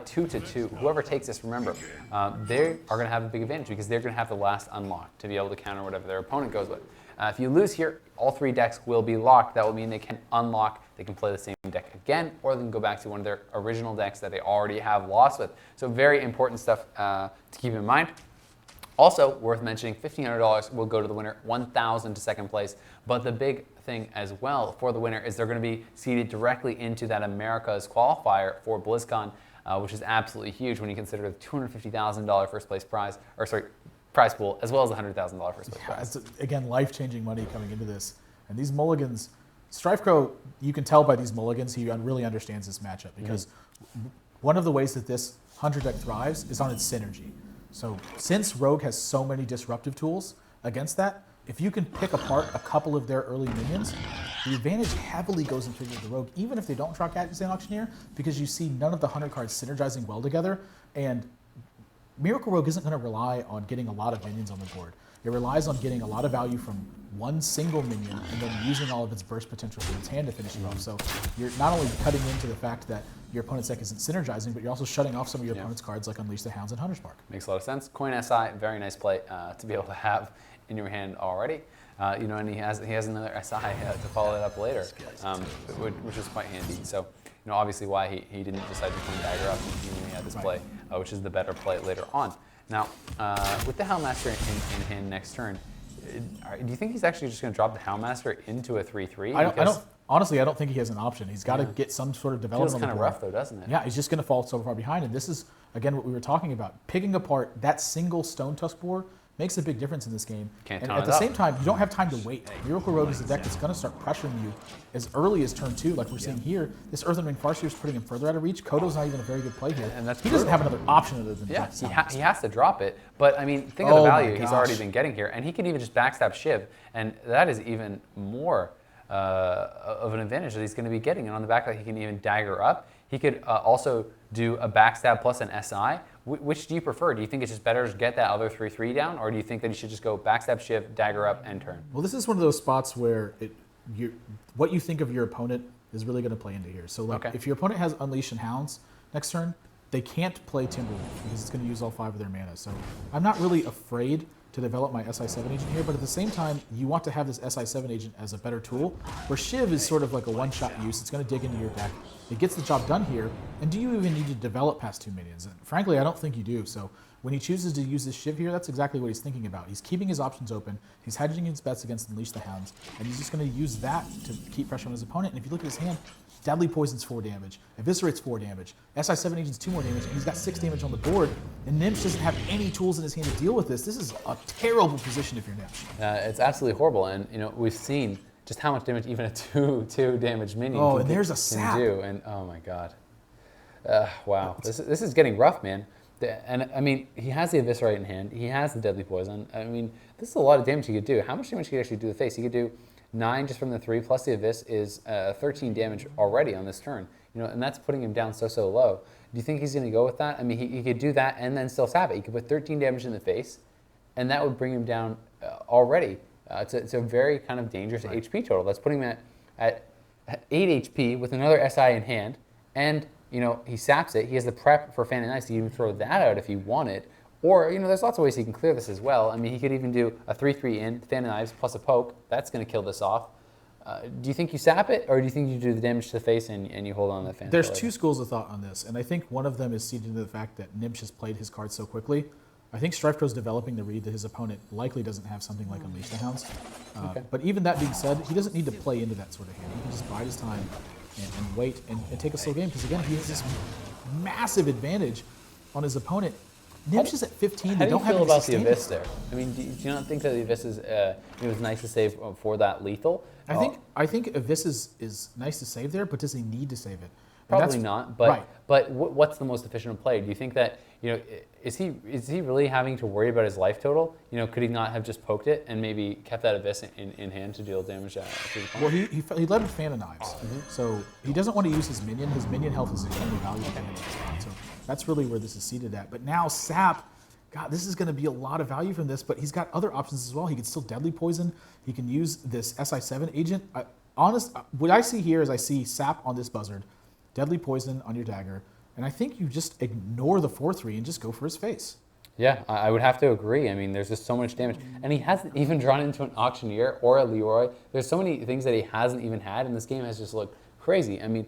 tied 2-2. Whoever takes this, remember, they are going to have a big advantage because they're going to have the last unlock to be able to counter whatever their opponent goes with. If you lose here, all 3 decks will be locked. That will mean they can unlock, they can play the same deck again, or they can go back to one of their original decks that they already have lost with. So very important stuff to keep in mind. Also, worth mentioning, $1,500 will go to the winner, $1,000 to second place. But the big thing as well for the winner is they're going to be seeded directly into that America's qualifier for BlizzCon, which is absolutely huge when you consider the $250,000 first place prize, or sorry, prize pool, as well as the $100,000 first place prize. It's, again, life-changing money coming into this. And these mulligans, StrifeCro, you can tell by these mulligans, he really understands this matchup because one of the ways that this 100 deck thrives is on its synergy. So since Rogue has so many disruptive tools against that, if you can pick apart a couple of their early minions, the advantage heavily goes in favor of the Rogue, even if they don't draw Gadgetzan Auctioneer, because you see none of the 100 cards synergizing well together, and Miracle Rogue isn't going to rely on getting a lot of minions on the board. It relies on getting a lot of value from one single minion and then using all of its burst potential from its hand to finish it off. So you're not only cutting into the fact that your opponent's deck isn't synergizing, but you're also shutting off some of your opponent's cards like Unleash the Hounds and Hunter's Mark. Makes a lot of sense. Coin SI, very nice play to be able to have in your hand already. And he has another SI to follow it up later, which is quite handy. So obviously why he didn't decide to clean Dagger up when he had this play, which is the better play later on. Now, with the Houndmaster in hand next turn, do you think he's actually just going to drop the Houndmaster into a 3/3? Honestly, I don't think he has an option. He's got to get some sort of development. Feels kind of rough though, doesn't it? Yeah, he's just going to fall so far behind. And this is, again, what we were talking about. Picking apart that single Stone Tusk board makes a big difference in this game. And at the same time, you don't have time to wait. Miracle Rogue is a deck that's going to start pressuring you as early as turn 2, like we're seeing here. This Earthen Ring Farseer is putting him further out of reach. Kodo's not even a very good play here. And he doesn't have another option other than he has to drop it. But I mean, think of the value he's already been getting here. And he can even just backstab Shiv. And that is even more of an advantage that he's going to be getting. And on the back, he can even dagger up. He could also do a backstab plus an SI. Which do you prefer? Do you think it's just better to get that other 3/3 down, or do you think that you should just go backstab Shiv, dagger up, and turn? Well, this is one of those spots where what you think of your opponent is really going to play into here. So, if your opponent has Unleash and Hounds next turn, they can't play Timberwolf because it's going to use all 5 of their mana. So, I'm not really afraid to develop my SI7 agent here, but at the same time, you want to have this SI7 agent as a better tool, where Shiv is sort of like a one-shot use. It's going to dig into your deck. It gets the job done here, and do you even need to develop past 2 minions? And frankly, I don't think you do. So when he chooses to use this Shiv here, that's exactly what he's thinking about. He's keeping his options open, he's hedging his bets against Unleash the Hounds, and he's just going to use that to keep pressure on his opponent. And if you look at his hand, Deadly Poison's 4 damage, Eviscerate's 4 damage, SI7 agent's 2 more damage, and he's got 6 damage on the board, and Gnimsh doesn't have any tools in his hand to deal with this. This is a terrible position if you're Gnimsh. It's absolutely horrible, and we've seen just how much damage even a 2 damage minion can do, and oh my god. Wow, this is getting rough, man. And I mean, he has the Eviscerate in hand, he has the Deadly Poison. I mean, this is a lot of damage he could do. How much damage could he actually do to the face? He could do 9 just from the 3, plus the Abyss is 13 damage already on this turn. And that's putting him down so low. Do you think he's going to go with that? I mean, he could do that and then still stab it. He could put 13 damage in the face, and that would bring him down already. It's a very kind of dangerous HP total. That's putting him at 8 HP with another SI in hand, and he saps it. He has the prep for Fan and Ice to even throw that out if he wanted. Or, there's lots of ways he can clear this as well. I mean, he could even do a 3/3 in, Fan and Knives plus a poke. That's going to kill this off. Do you think you sap it, or do you think you do the damage to the face and you hold on to the Fan? There's 2 schools of thought on this, and I think one of them is seeded into the fact that Gnimsh has played his cards so quickly. I think StrifeCro's developing the read that his opponent likely doesn't have something like Unleash the Hounds. But even that being said, he doesn't need to play into that sort of hand. He can just bide his time and wait and take a slow game, because again, he has this massive advantage on his opponent. Gnimsh is at 15. How do you feel about the Abyss there? I mean, do you not think that the Abyss is it was nice to save for that lethal? I think Abyss is nice to save there, but does he need to save it? Probably not. But what's the most efficient play? Do you think that is he really having to worry about his life total? Could he not have just poked it and maybe kept that Abyss in hand to deal damage to the opponent? Well, he led with Fan of Knives, so he doesn't want to use his minion. His minion health is extremely valuable at this spot, so that's really where this is seated at. But now Sap, God, this is going to be a lot of value from this, but he's got other options as well. He can still Deadly Poison. He can use this SI7 agent. What I see here is I see Sap on this Buzzard, Deadly Poison on your Dagger, And I think you just ignore the 4-3 and just go for his face. Yeah, I would have to agree. I mean, there's just so much damage. And he hasn't even drawn into an Auctioneer or a Leroy. There's so many things that he hasn't even had, and this game has just looked crazy. I mean,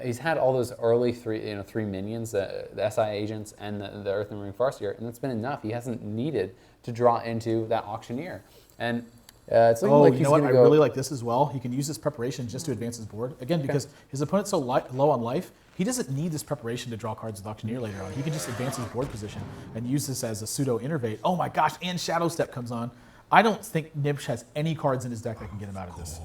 he's had all those early three minions, the SI agents and the Earth and Marine Farseer, and that's been enough. He hasn't needed to draw into that Auctioneer. And it's looking like he's you know what? I really like this as well. He can use this preparation just to advance his board. Again, because his opponent's so low on life, he doesn't need this preparation to draw cards with Auctioneer later on. He can just advance his board position and use this as a pseudo innervate. Oh my gosh, and Shadow Step comes on. I don't think Gnimsh has any cards in his deck that can get him out of this.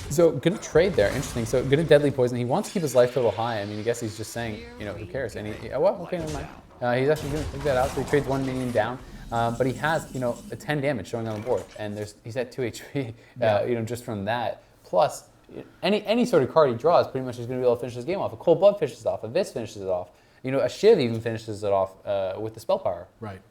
So gonna trade there, interesting. So gonna Deadly Poison. He wants to keep his life total high. I mean, I guess he's just saying, who cares? And well, okay, never mind. He's actually gonna take that out. So he trades 1 minion down. But he has, a 10 damage showing on the board, and he's at 2 HP, just from that. Plus, any sort of card he draws, pretty much is going to be able to finish his game off. A Cold Blood finishes it off. A Vis finishes it off. A Shiv even finishes it off with the spell power. Right.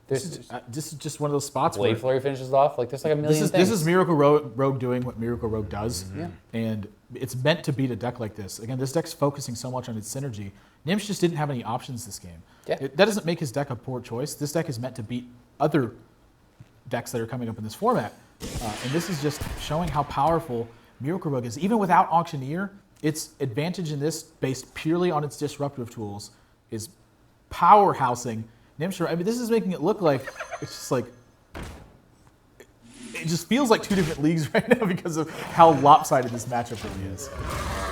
This is just one of those spots Blade Flurry finishes it off. Like there's like a million things. This is Miracle Rogue doing what Miracle Rogue does, Yeah. And it's meant to beat a deck like this. Again, this deck's focusing so much on its synergy. Gnimsh just didn't have any options this game. Yeah. That doesn't make his deck a poor choice. This deck is meant to beat other decks that are coming up in this format. And this is just showing how powerful Miracle Rogue is. Even without Auctioneer, its advantage in this, based purely on its disruptive tools, is powerhousing Gnimsh. I mean, this is making it look like it's just like it just feels like 2 different leagues right now because of how lopsided this matchup really is.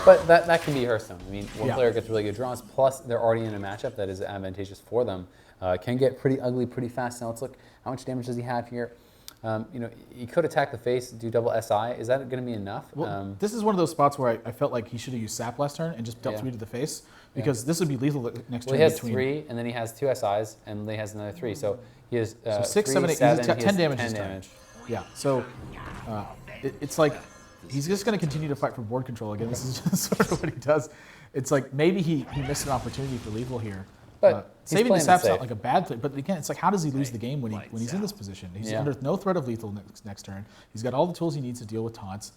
But that can be Hearthstone. I mean, one player gets really good draws, plus they're already in a matchup that is advantageous for them. Can get pretty ugly pretty fast. Now let's look, how much damage does he have here? He could attack the face, do double SI. Is that going to be enough? Well, this is one of those spots where I felt like he should have used Sap last turn and just dealt 3 to the face, because this would be lethal next turn. He has 3, and then he has 2 SIs, and then he has another 3. So he has 6, 7, 8, 10 damage. 10 damage. Yeah, so it's like he's just going to continue to fight for board control again. This is just sort of what he does. It's like maybe he missed an opportunity for lethal here. But saving the Sap's not like a bad thing. But again, it's like, how does he lose the game when he's in this position? He's under no threat of lethal next turn. He's got all the tools he needs to deal with taunts.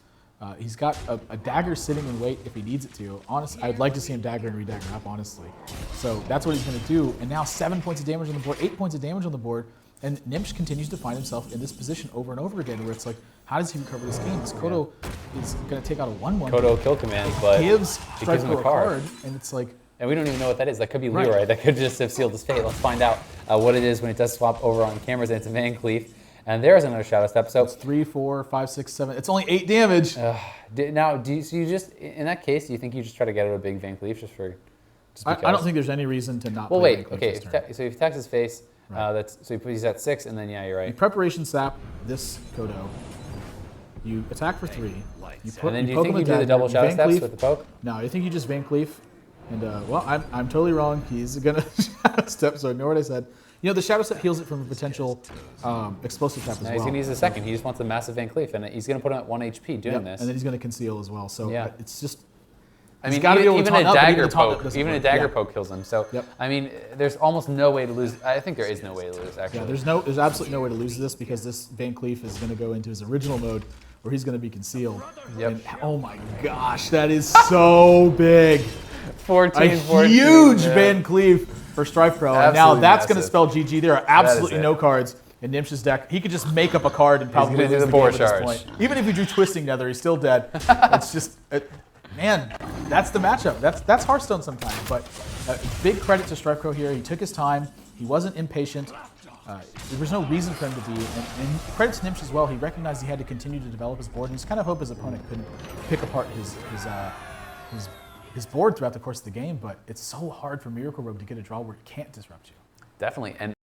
He's got a dagger sitting in wait if he needs it to. Honestly, I'd like to see him dagger and redagger up, honestly. So that's what he's going to do. And now 7 points of damage on the board, 8 points of damage on the board. And Gnimsh continues to find himself in this position over and over again, where it's like, how does he recover this game? This Kodo is going to take out a 1/1. Kodo kill command, but gives StrifeCro a card, and it's like. And we don't even know what that is. That could be Leroy. That could just have sealed his fate. Let's find out what it is when it does swap over on cameras, and it's a Van Cleef. And there's another Shadow Step. So it's 3, 4, 5, 6, 7. It's only 8 damage. Now, in that case, do you think you just try to get out a big Van Cleef just for? I don't think there's any reason to not. Well, play wait. Okay. So he attacks his face. He's at 6, and then you're right. You preparation sap this Kodo. You attack for 3. You and then do you think you do the double Shadow Steps with the poke? No, I think you just Van Cleef. And well, I'm totally wrong. He's gonna Shadow Step, so ignore what I said. The Shadow Step heals it from a potential explosive tap as well. He's gonna use the second. He just wants a massive Van Cleef, and he's gonna put him at 1 HP doing this. And then he's gonna conceal as well. So it's just. I mean, even a dagger poke kills him. So I mean, there's almost no way to lose. I think there is no way to lose. Actually, there's absolutely no way to lose this, because this Van Cleef is gonna go into his original mode, where he's gonna be concealed. And, oh my gosh, that is so big. 14, huge Van Cleef for StrifeCro. And now that's going to spell GG. There are absolutely no cards in Gnimsh's deck. He could just make up a card and probably lose the game at this point. Even if he drew Twisting Nether, he's still dead. It's just, man, that's the matchup. That's Hearthstone sometimes. But big credit to StrifeCro here. He took his time. He wasn't impatient. There was no reason for him to be. And credit to Gnimsh as well. He recognized he had to continue to develop his board. And he's kind of hope his opponent couldn't pick apart his board throughout the course of the game, but it's so hard for Miracle Rogue to get a draw where it can't disrupt you. Definitely. And